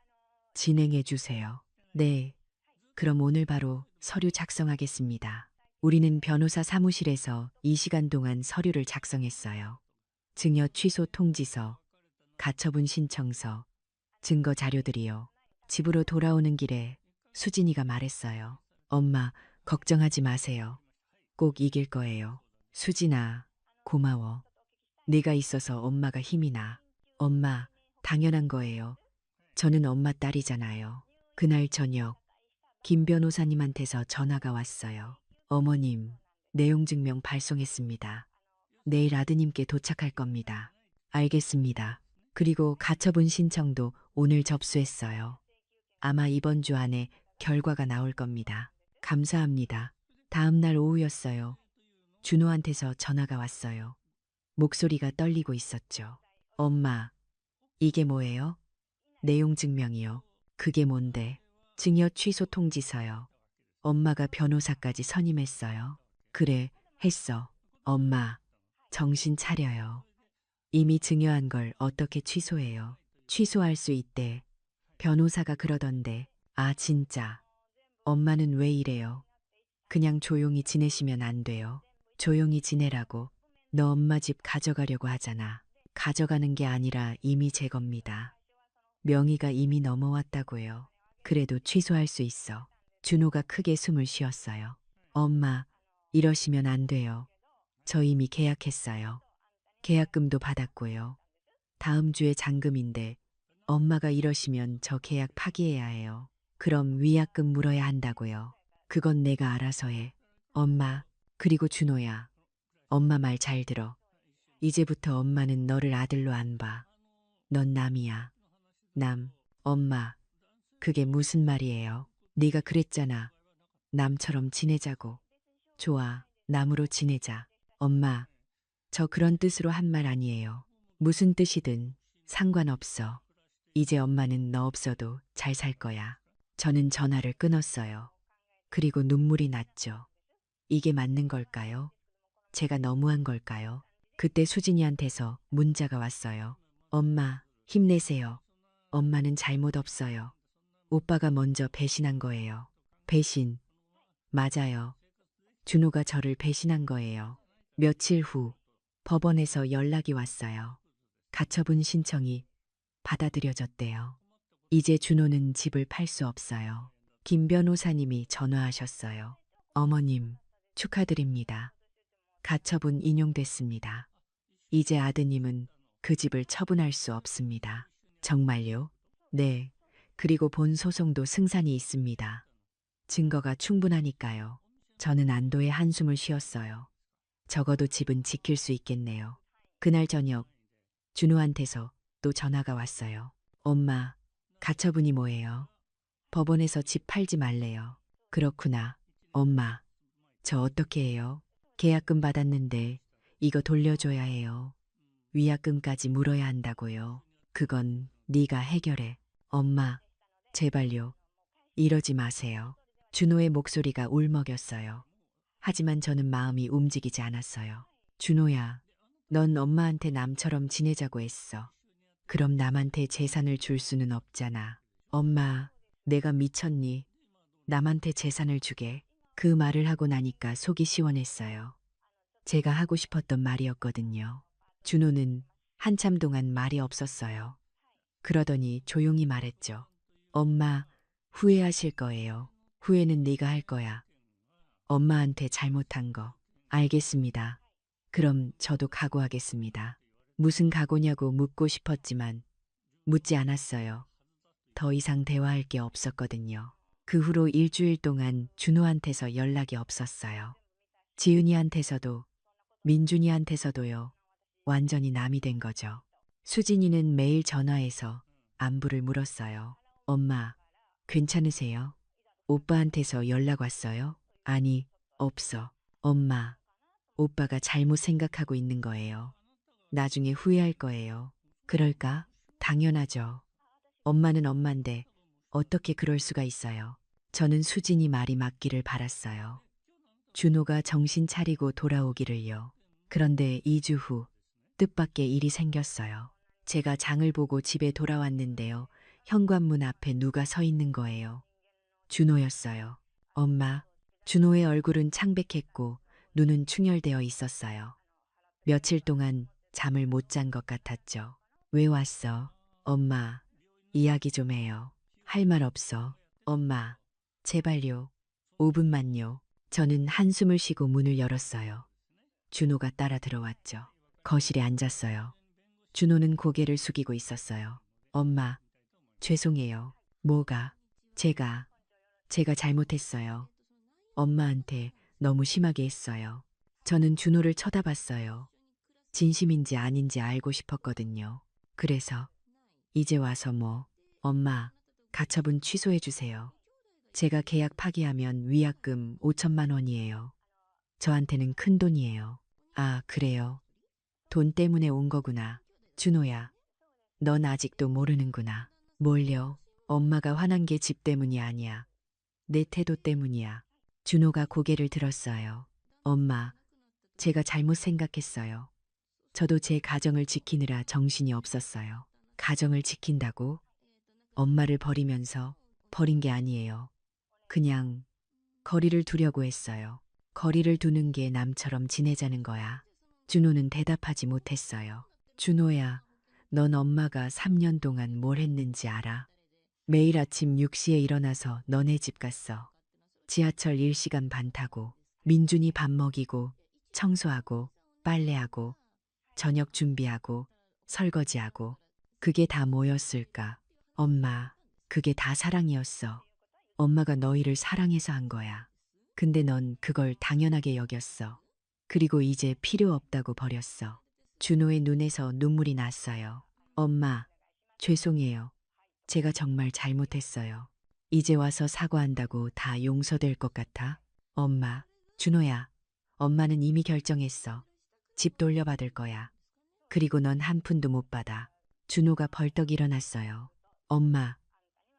Speaker 2: 진행해 주세요. 네. 그럼 오늘 바로 서류 작성하겠습니다. 우리는 변호사 사무실에서 이 시간 동안 서류를 작성했어요. 증여 취소 통지서, 가처분 신청서, 증거 자료들이요. 집으로 돌아오는 길에 수진이가 말했어요. 엄마, 걱정하지 마세요. 꼭 이길 거예요. 수진아, 고마워. 네가 있어서 엄마가 힘이 나. 엄마, 당연한 거예요. 저는 엄마 딸이잖아요. 그날 저녁, 김 변호사님한테서 전화가 왔어요. 어머님, 내용 증명 발송했습니다. 내일 아드님께 도착할 겁니다. 알겠습니다. 그리고 가처분 신청도 오늘 접수했어요. 아마 이번 주 안에 결과가 나올 겁니다. 감사합니다. 다음 날 오후였어요. 준호한테서 전화가 왔어요. 목소리가 떨리고 있었죠. 엄마, 이게 뭐예요? 내용 증명이요. 그게 뭔데? 증여 취소 통지서요. 엄마가 변호사까지 선임했어요. 그래, 했어. 엄마, 정신 차려요. 이미 증여한 걸 어떻게 취소해요? 취소할 수 있대. 변호사가 그러던데. 아, 진짜. 엄마는 왜 이래요? 그냥 조용히 지내시면 안 돼요. 조용히 지내라고. 너 엄마 집 가져가려고 하잖아. 가져가는 게 아니라 이미 제 겁니다. 명의가 이미 넘어왔다고요. 그래도 취소할 수 있어. 준호가 크게 숨을 쉬었어요. 엄마, 이러시면 안 돼요. 저 이미 계약했어요. 계약금도 받았고요. 다음 주에 잔금인데 엄마가 이러시면 저 계약 파기해야 해요. 그럼 위약금 물어야 한다고요. 그건 내가 알아서 해. 엄마, 그리고 준호야. 엄마 말 잘 들어. 이제부터 엄마는 너를 아들로 안 봐. 넌 남이야. 남. 엄마, 그게 무슨 말이에요? 네가 그랬잖아. 남처럼 지내자고. 좋아, 남으로 지내자. 엄마, 저 그런 뜻으로 한 말 아니에요. 무슨 뜻이든 상관없어. 이제 엄마는 너 없어도 잘 살 거야. 저는 전화를 끊었어요. 그리고 눈물이 났죠. 이게 맞는 걸까요? 제가 너무한 걸까요? 그때 수진이한테서 문자가 왔어요. 엄마, 힘내세요. 엄마는 잘못 없어요. 오빠가 먼저 배신한 거예요. 배신. 맞아요. 준호가 저를 배신한 거예요. 며칠 후 법원에서 연락이 왔어요. 가처분 신청이 받아들여졌대요. 이제 준호는 집을 팔 수 없어요. 김 변호사님이 전화하셨어요. 어머님, 축하드립니다. 가처분 인용됐습니다. 이제 아드님은 그 집을 처분할 수 없습니다. 정말요? 네. 그리고 본 소송도 승산이 있습니다. 증거가 충분하니까요. 저는 안도의 한숨을 쉬었어요. 적어도 집은 지킬 수 있겠네요. 그날 저녁 준호한테서 또 전화가 왔어요. 엄마, 가처분이 뭐예요? 법원에서 집 팔지 말래요. 그렇구나. 엄마, 저 어떻게 해요? 계약금 받았는데 이거 돌려줘야 해요. 위약금까지 물어야 한다고요. 그건 네가 해결해. 엄마, 제발요. 이러지 마세요. 준호의 목소리가 울먹였어요. 하지만 저는 마음이 움직이지 않았어요. 준호야, 넌 엄마한테 남처럼 지내자고 했어. 그럼 남한테 재산을 줄 수는 없잖아. 엄마, 내가 미쳤니? 남한테 재산을 주게. 그 말을 하고 나니까 속이 시원했어요. 제가 하고 싶었던 말이었거든요. 준호는 한참 동안 말이 없었어요. 그러더니 조용히 말했죠. 엄마, 후회하실 거예요. 후회는 네가 할 거야. 엄마한테 잘못한 거. 알겠습니다. 그럼 저도 각오하겠습니다. 무슨 각오냐고 묻고 싶었지만 묻지 않았어요. 더 이상 대화할 게 없었거든요. 그 후로 일주일 동안 준호한테서 연락이 없었어요. 지은이한테서도 민준이한테서도요. 완전히 남이 된 거죠. 수진이는 매일 전화해서 안부를 물었어요. 엄마, 괜찮으세요? 오빠한테서 연락 왔어요? 아니, 없어. 엄마, 오빠가 잘못 생각하고 있는 거예요. 나중에 후회할 거예요. 그럴까? 당연하죠. 엄마는 엄만데 어떻게 그럴 수가 있어요. 저는 수진이 말이 맞기를 바랐어요. 준호가 정신 차리고 돌아오기를요. 그런데 2주 후 뜻밖의 일이 생겼어요. 제가 장을 보고 집에 돌아왔는데요. 현관문 앞에 누가 서 있는 거예요. 준호였어요. 엄마, 준호의 얼굴은 창백했고 눈은 충혈되어 있었어요. 며칠 동안 잠을 못 잔 것 같았죠. 왜 왔어? 엄마, 이야기 좀 해요. 할 말 없어. 엄마, 제발요. 5분만요. 저는 한숨을 쉬고 문을 열었어요. 준호가 따라 들어왔죠. 거실에 앉았어요. 준호는 고개를 숙이고 있었어요. 엄마, 죄송해요. 뭐가? 제가 잘못했어요. 엄마한테 너무 심하게 했어요. 저는 준호를 쳐다봤어요. 진심인지 아닌지 알고 싶었거든요. 그래서 이제 와서 뭐, 엄마, 가처분 취소해 주세요. 제가 계약 파기하면 위약금 5천만 원이에요. 저한테는 큰 돈이에요. 아, 그래요. 돈 때문에 온 거구나. 준호야, 넌 아직도 모르는구나. 뭘요? 엄마가 화난 게 집 때문이 아니야. 내 태도 때문이야. 준호가 고개를 들었어요. 엄마, 제가 잘못 생각했어요. 저도 제 가정을 지키느라 정신이 없었어요. 가정을 지킨다고? 엄마를 버리면서 버린 게 아니에요. 그냥 거리를 두려고 했어요. 거리를 두는 게 남처럼 지내자는 거야. 준호는 대답하지 못했어요. 준호야, 넌 엄마가 3년 동안 뭘 했는지 알아? 매일 아침 6시에 일어나서 너네 집 갔어. 지하철 1시간 반 타고 민준이 밥 먹이고 청소하고 빨래하고 저녁 준비하고 설거지하고 그게 다 뭐였을까? 엄마, 그게 다 사랑이었어. 엄마가 너희를 사랑해서 한 거야. 근데 넌 그걸 당연하게 여겼어. 그리고 이제 필요 없다고 버렸어. 준호의 눈에서 눈물이 났어요. 엄마, 죄송해요. 제가 정말 잘못했어요. 이제 와서 사과한다고 다 용서될 것 같아? 엄마, 준호야, 엄마는 이미 결정했어. 집 돌려받을 거야. 그리고 넌 한 푼도 못 받아. 준호가 벌떡 일어났어요. 엄마,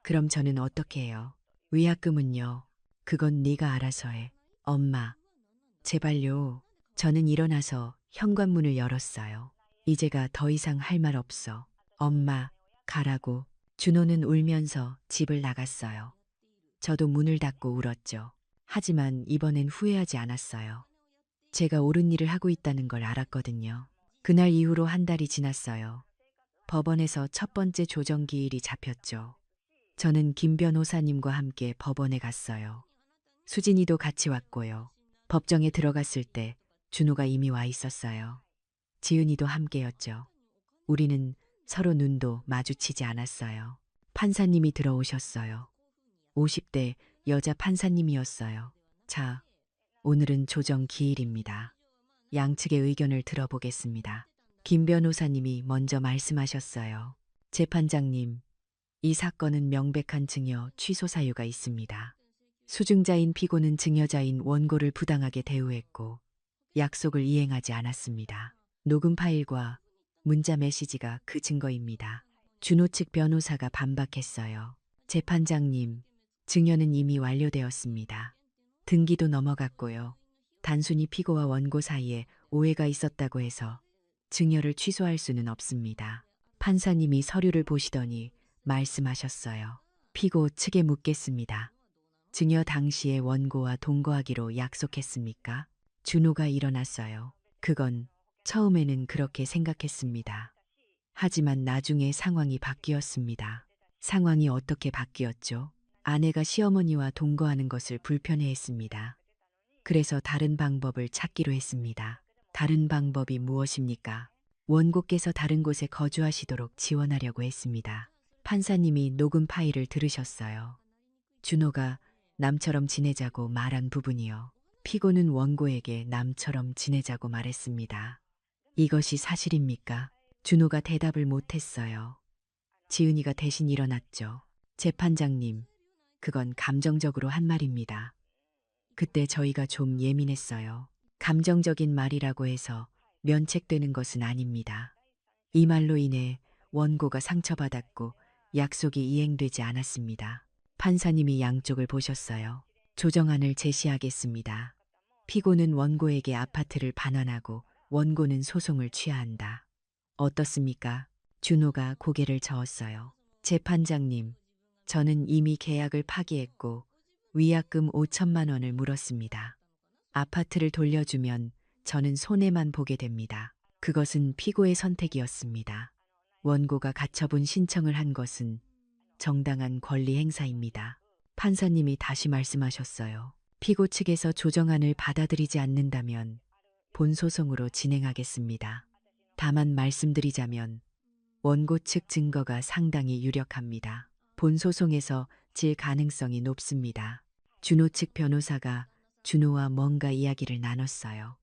Speaker 2: 그럼 저는 어떻게 해요? 위약금은요. 그건 네가 알아서 해. 엄마, 제발요. 저는 일어나서 현관문을 열었어요. 이제가 더 이상 할 말 없어. 엄마, 가라고. 준호는 울면서 집을 나갔어요. 저도 문을 닫고 울었죠. 하지만 이번엔 후회하지 않았어요. 제가 옳은 일을 하고 있다는 걸 알았거든요. 그날 이후로 한 달이 지났어요. 법원에서 첫 번째 조정기일이 잡혔죠. 저는 김 변호사님과 함께 법원에 갔어요. 수진이도 같이 왔고요. 법정에 들어갔을 때 준호가 이미 와 있었어요. 지은이도 함께였죠. 우리는 서로 눈도 마주치지 않았어요. 판사님이 들어오셨어요. 50대 여자 판사님이었어요. 자, 오늘은 조정 기일입니다. 양측의 의견을 들어보겠습니다. 김 변호사님이 먼저 말씀하셨어요. 재판장님, 이 사건은 명백한 증여 취소 사유가 있습니다. 수증자인 피고는 증여자인 원고를 부당하게 대우했고 약속을 이행하지 않았습니다. 녹음 파일과 문자 메시지가 그 증거입니다. 준호 측 변호사가 반박했어요. 재판장님, 증여는 이미 완료되었습니다. 등기도 넘어갔고요. 단순히 피고와 원고 사이에 오해가 있었다고 해서 증여를 취소할 수는 없습니다. 판사님이 서류를 보시더니 말씀하셨어요. 피고 측에 묻겠습니다. 증여 당시에 원고와 동거하기로 약속했습니까? 준호가 일어났어요. 그건 처음에는 그렇게 생각했습니다. 하지만 나중에 상황이 바뀌었습니다. 상황이 어떻게 바뀌었죠? 아내가 시어머니와 동거하는 것을 불편해했습니다. 그래서 다른 방법을 찾기로 했습니다. 다른 방법이 무엇입니까? 원고께서 다른 곳에 거주하시도록 지원하려고 했습니다. 판사님이 녹음 파일을 들으셨어요. 준호가 남처럼 지내자고 말한 부분이요. 피고는 원고에게 남처럼 지내자고 말했습니다. 이것이 사실입니까? 준호가 대답을 못했어요. 지은이가 대신 일어났죠. 재판장님, 그건 감정적으로 한 말입니다. 그때 저희가 좀 예민했어요. 감정적인 말이라고 해서 면책되는 것은 아닙니다. 이 말로 인해 원고가 상처받았고 약속이 이행되지 않았습니다. 판사님이 양쪽을 보셨어요. 조정안을 제시하겠습니다. 피고는 원고에게 아파트를 반환하고 원고는 소송을 취하한다. 어떻습니까? 준호가 고개를 저었어요. 재판장님, 저는 이미 계약을 파기했고 위약금 5천만 원을 물었습니다. 아파트를 돌려주면 저는 손해만 보게 됩니다. 그것은 피고의 선택이었습니다. 원고가 가처분 신청을 한 것은 정당한 권리 행사입니다. 판사님이 다시 말씀하셨어요. 피고 측에서 조정안을 받아들이지 않는다면 본소송으로 진행하겠습니다. 다만 말씀드리자면 원고 측 증거가 상당히 유력합니다. 본소송에서 질 가능성이 높습니다. 준호 측 변호사가 준호와 뭔가 이야기를 나눴어요.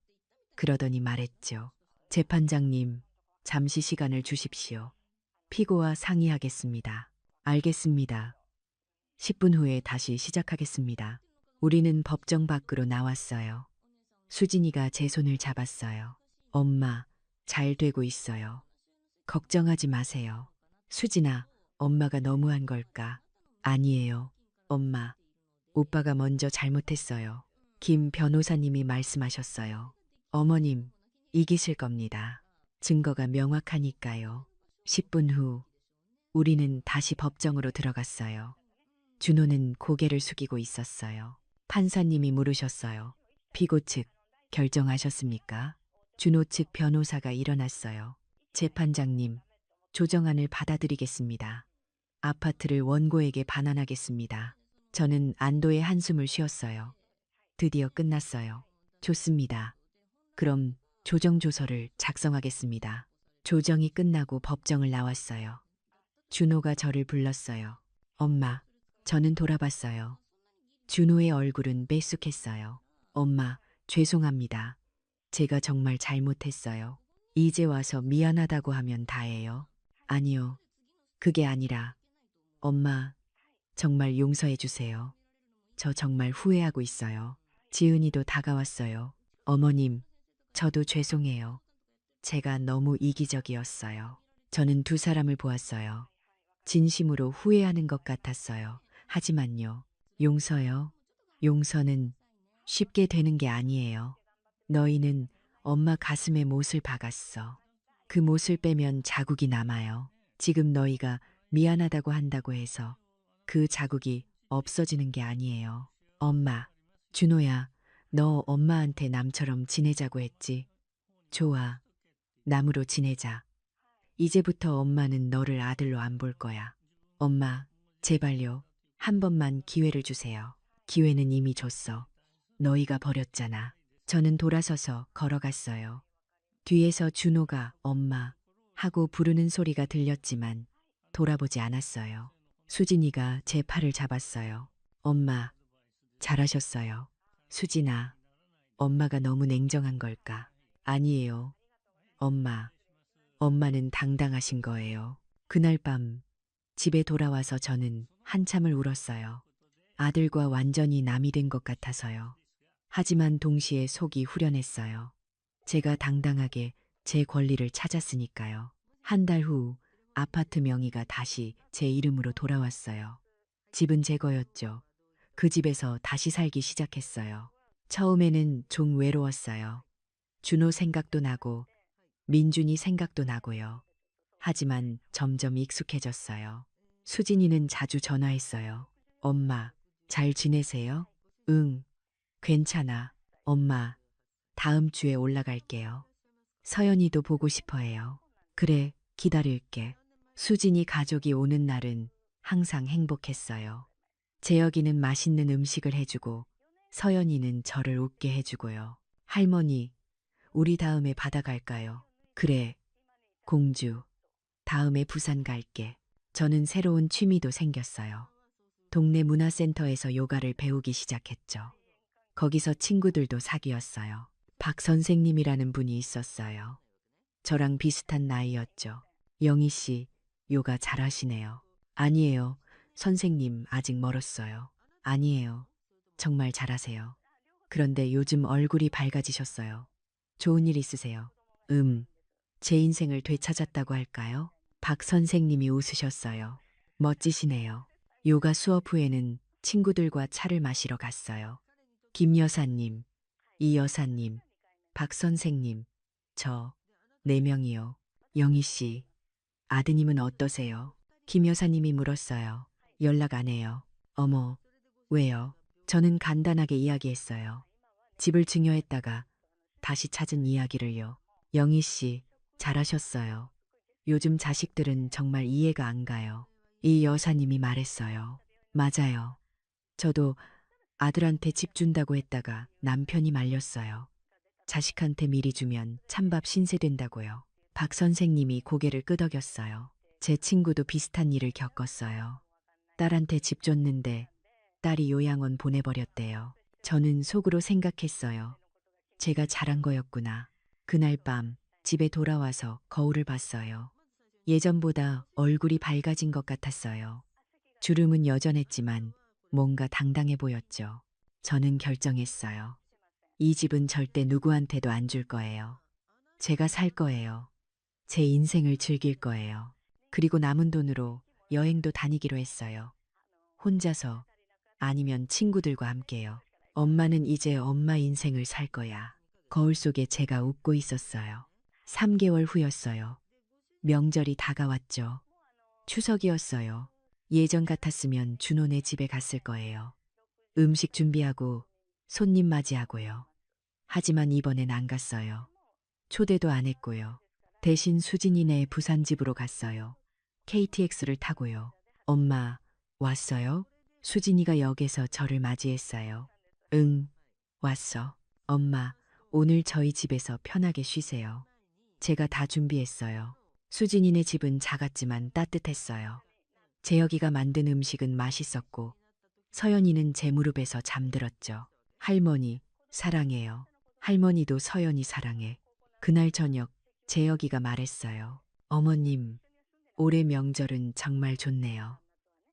Speaker 2: 그러더니 말했죠. 재판장님, 잠시 시간을 주십시오. 피고와 상의하겠습니다. 알겠습니다. 10분 후에 다시 시작하겠습니다. 우리는 법정 밖으로 나왔어요. 수진이가 제 손을 잡았어요. 엄마, 잘 되고 있어요. 걱정하지 마세요. 수진아, 엄마가 너무한 걸까? 아니에요. 엄마, 오빠가 먼저 잘못했어요. 김 변호사님이 말씀하셨어요. 어머님, 이기실 겁니다. 증거가 명확하니까요. 10분 후, 우리는 다시 법정으로 들어갔어요. 준호는 고개를 숙이고 있었어요. 판사님이 물으셨어요. 피고 측, 결정하셨습니까? 준호 측 변호사가 일어났어요. 재판장님, 조정안을 받아들이겠습니다. 아파트를 원고에게 반환하겠습니다. 저는 안도의 한숨을 쉬었어요. 드디어 끝났어요. 좋습니다. 그럼 조정조서를 작성하겠습니다. 조정이 끝나고 법정을 나왔어요. 준호가 저를 불렀어요. 엄마, 저는 돌아봤어요. 준호의 얼굴은 빼쑥했어요. 엄마, 죄송합니다. 제가 정말 잘못했어요. 이제 와서 미안하다고 하면 다예요. 아니요, 그게 아니라 엄마, 정말 용서해 주세요. 저 정말 후회하고 있어요. 지은이도 다가왔어요. 어머님, 저도 죄송해요. 제가 너무 이기적이었어요. 저는 두 사람을 보았어요. 진심으로 후회하는 것 같았어요. 하지만요, 용서요? 용서는 쉽게 되는 게 아니에요. 너희는 엄마 가슴에 못을 박았어. 그 못을 빼면 자국이 남아요. 지금 너희가 미안하다고 한다고 해서 그 자국이 없어지는 게 아니에요. 엄마, 준호야, 너 엄마한테 남처럼 지내자고 했지? 좋아, 남으로 지내자. 이제부터 엄마는 너를 아들로 안 볼 거야. 엄마, 제발요. 한 번만 기회를 주세요. 기회는 이미 줬어. 너희가 버렸잖아. 저는 돌아서서 걸어갔어요. 뒤에서 준호가 엄마 하고 부르는 소리가 들렸지만 돌아보지 않았어요. 수진이가 제 팔을 잡았어요. 엄마, 잘하셨어요. 수진아, 엄마가 너무 냉정한 걸까? 아니에요. 엄마, 엄마는 당당하신 거예요. 그날 밤 집에 돌아와서 저는 한참을 울었어요. 아들과 완전히 남이 된 것 같아서요. 하지만 동시에 속이 후련했어요. 제가 당당하게 제 권리를 찾았으니까요. 한 달 후 아파트 명의가 다시 제 이름으로 돌아왔어요. 집은 제 거였죠. 그 집에서 다시 살기 시작했어요. 처음에는 좀 외로웠어요. 준호 생각도 나고 민준이 생각도 나고요. 하지만 점점 익숙해졌어요. 수진이는 자주 전화했어요. 엄마, 잘 지내세요? 응, 괜찮아. 엄마, 다음 주에 올라갈게요. 서연이도 보고 싶어 해요. 그래, 기다릴게. 수진이 가족이 오는 날은 항상 행복했어요. 재혁이는 맛있는 음식을 해주고 서연이는 저를 웃게 해주고요. 할머니, 우리 다음에 바다 갈까요? 그래, 공주. 다음에 부산 갈게. 저는 새로운 취미도 생겼어요. 동네 문화센터에서 요가를 배우기 시작했죠. 거기서 친구들도 사귀었어요. 박 선생님이라는 분이 있었어요. 저랑 비슷한 나이였죠. 영희 씨, 요가 잘하시네요. 아니에요. 선생님, 아직 멀었어요. 아니에요. 정말 잘하세요. 그런데 요즘 얼굴이 밝아지셨어요. 좋은 일 있으세요? 제 인생을 되찾았다고 할까요? 박 선생님이 웃으셨어요. 멋지시네요. 요가 수업 후에는 친구들과 차를 마시러 갔어요. 김 여사님, 이 여사님, 박 선생님, 저, 네 명이요. 영희 씨, 아드님은 어떠세요? 김 여사님이 물었어요. 연락 안 해요. 어머, 왜요? 저는 간단하게 이야기했어요. 집을 증여했다가 다시 찾은 이야기를요. 영희 씨, 잘하셨어요. 요즘 자식들은 정말 이해가 안 가요. 이 여사님이 말했어요. 맞아요. 저도 아들한테 집 준다고 했다가 남편이 말렸어요. 자식한테 미리 주면 찬밥 신세된다고요. 박 선생님이 고개를 끄덕였어요. 제 친구도 비슷한 일을 겪었어요. 딸한테 집 줬는데 딸이 요양원 보내버렸대요. 저는 속으로 생각했어요. 제가 잘한 거였구나. 그날 밤 집에 돌아와서 거울을 봤어요. 예전보다 얼굴이 밝아진 것 같았어요. 주름은 여전했지만 뭔가 당당해 보였죠. 저는 결정했어요. 이 집은 절대 누구한테도 안 줄 거예요. 제가 살 거예요. 제 인생을 즐길 거예요. 그리고 남은 돈으로 여행도 다니기로 했어요. 혼자서 아니면 친구들과 함께요. 엄마는 이제 엄마 인생을 살 거야. 거울 속에 제가 웃고 있었어요. 3개월 후였어요. 명절이 다가왔죠. 추석이었어요. 예전 같았으면 준호네 집에 갔을 거예요. 음식 준비하고 손님 맞이하고요. 하지만 이번엔 안 갔어요. 초대도 안 했고요. 대신 수진이네 부산 집으로 갔어요. KTX를 타고요. 엄마, 왔어요? 수진이가 역에서 저를 맞이했어요. 응, 왔어. 엄마, 오늘 저희 집에서 편하게 쉬세요. 제가 다 준비했어요. 수진이네 집은 작았지만 따뜻했어요. 재혁이가 만든 음식은 맛있었고 서연이는 제 무릎에서 잠들었죠. 할머니, 사랑해요. 할머니도 서연이 사랑해. 그날 저녁 재혁이가 말했어요. 어머님, 올해 명절은 정말 좋네요.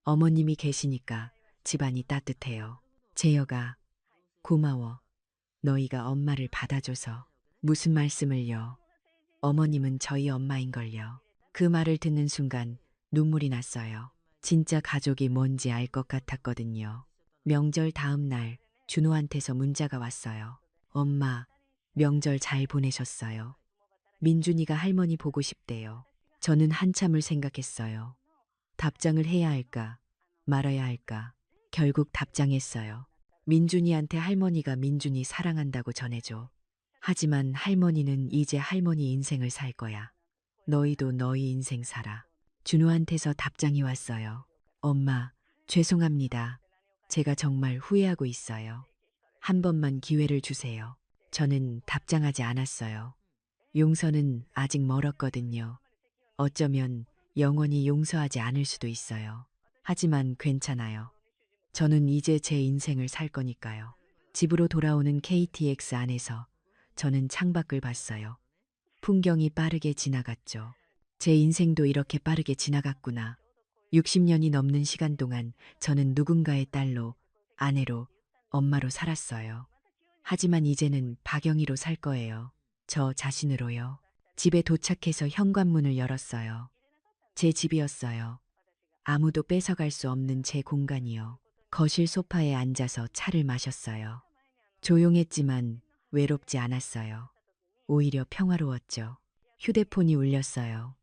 Speaker 2: 어머님이 계시니까 집안이 따뜻해요. 재혁아, 고마워. 너희가 엄마를 받아줘서. 무슨 말씀을요? 어머님은 저희 엄마인걸요. 그 말을 듣는 순간 눈물이 났어요. 진짜 가족이 뭔지 알 것 같았거든요. 명절 다음 날 준호한테서 문자가 왔어요. 엄마, 명절 잘 보내셨어요. 민준이가 할머니 보고 싶대요. 저는 한참을 생각했어요. 답장을 해야 할까, 말아야 할까. 결국 답장했어요. 민준이한테 할머니가 민준이 사랑한다고 전해줘. 하지만 할머니는 이제 할머니 인생을 살 거야. 너희도 너희 인생 살아. 준호한테서 답장이 왔어요. 엄마, 죄송합니다. 제가 정말 후회하고 있어요. 한 번만 기회를 주세요. 저는 답장하지 않았어요. 용서는 아직 멀었거든요. 어쩌면 영원히 용서하지 않을 수도 있어요. 하지만 괜찮아요. 저는 이제 제 인생을 살 거니까요. 집으로 돌아오는 KTX 안에서 저는 창밖을 봤어요. 풍경이 빠르게 지나갔죠. 제 인생도 이렇게 빠르게 지나갔구나. 60년이 넘는 시간 동안 저는 누군가의 딸로, 아내로, 엄마로 살았어요. 하지만 이제는 박영희로 살 거예요. 저 자신으로요. 집에 도착해서 현관문을 열었어요. 제 집이었어요. 아무도 뺏어갈 수 없는 제 공간이요. 거실 소파에 앉아서 차를 마셨어요. 조용했지만 외롭지 않았어요. 오히려 평화로웠죠. 휴대폰이 울렸어요.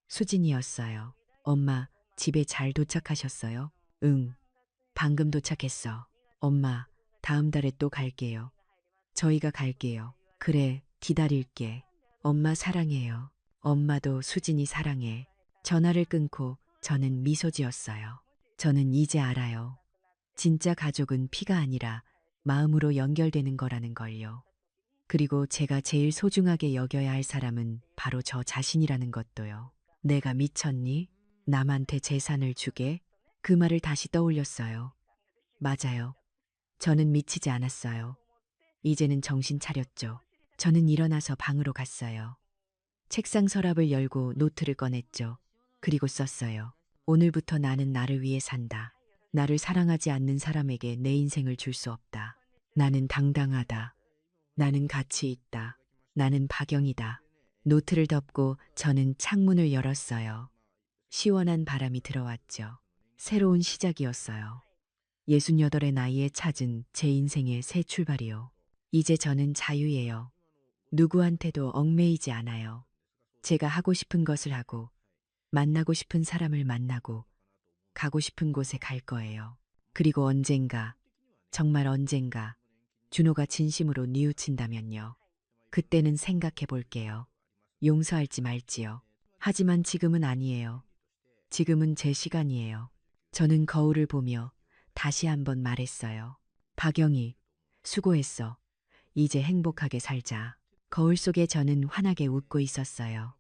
Speaker 2: 수진이었어요. 엄마, 집에 잘 도착하셨어요? 응, 방금 도착했어. 엄마, 다음 달에 또 갈게요. 저희가 갈게요. 그래, 기다릴게. 엄마 사랑해요. 엄마도 수진이 사랑해. 전화를 끊고 저는 미소 지었어요. 저는 이제 알아요. 진짜 가족은 피가 아니라 마음으로 연결되는 거라는 걸요. 그리고 제가 제일 소중하게 여겨야 할 사람은 바로 저 자신이라는 것도요. 내가 미쳤니? 남한테 재산을 주게? 그 말을 다시 떠올렸어요. 맞아요. 저는 미치지 않았어요. 이제는 정신 차렸죠. 저는 일어나서 방으로 갔어요. 책상 서랍을 열고 노트를 꺼냈죠. 그리고 썼어요. 오늘부터 나는 나를 위해 산다. 나를 사랑하지 않는 사람에게 내 인생을 줄 수 없다. 나는 당당하다. 나는 가치 있다. 나는 박영이다. 노트를 덮고 저는 창문을 열었어요. 시원한 바람이 들어왔죠. 새로운 시작이었어요. 68의 나이에 찾은 제 인생의 새 출발이요. 이제 저는 자유예요. 누구한테도 얽매이지 않아요. 제가 하고 싶은 것을 하고, 만나고 싶은 사람을 만나고, 가고 싶은 곳에 갈 거예요. 그리고 언젠가, 정말 언젠가, 준호가 진심으로 뉘우친다면요. 그때는 생각해 볼게요. 용서할지 말지요. 하지만 지금은 아니에요. 지금은 제 시간이에요. 저는 거울을 보며 다시 한번 말했어요. 박영희, 수고했어. 이제 행복하게 살자. 거울 속에 저는 환하게 웃고 있었어요.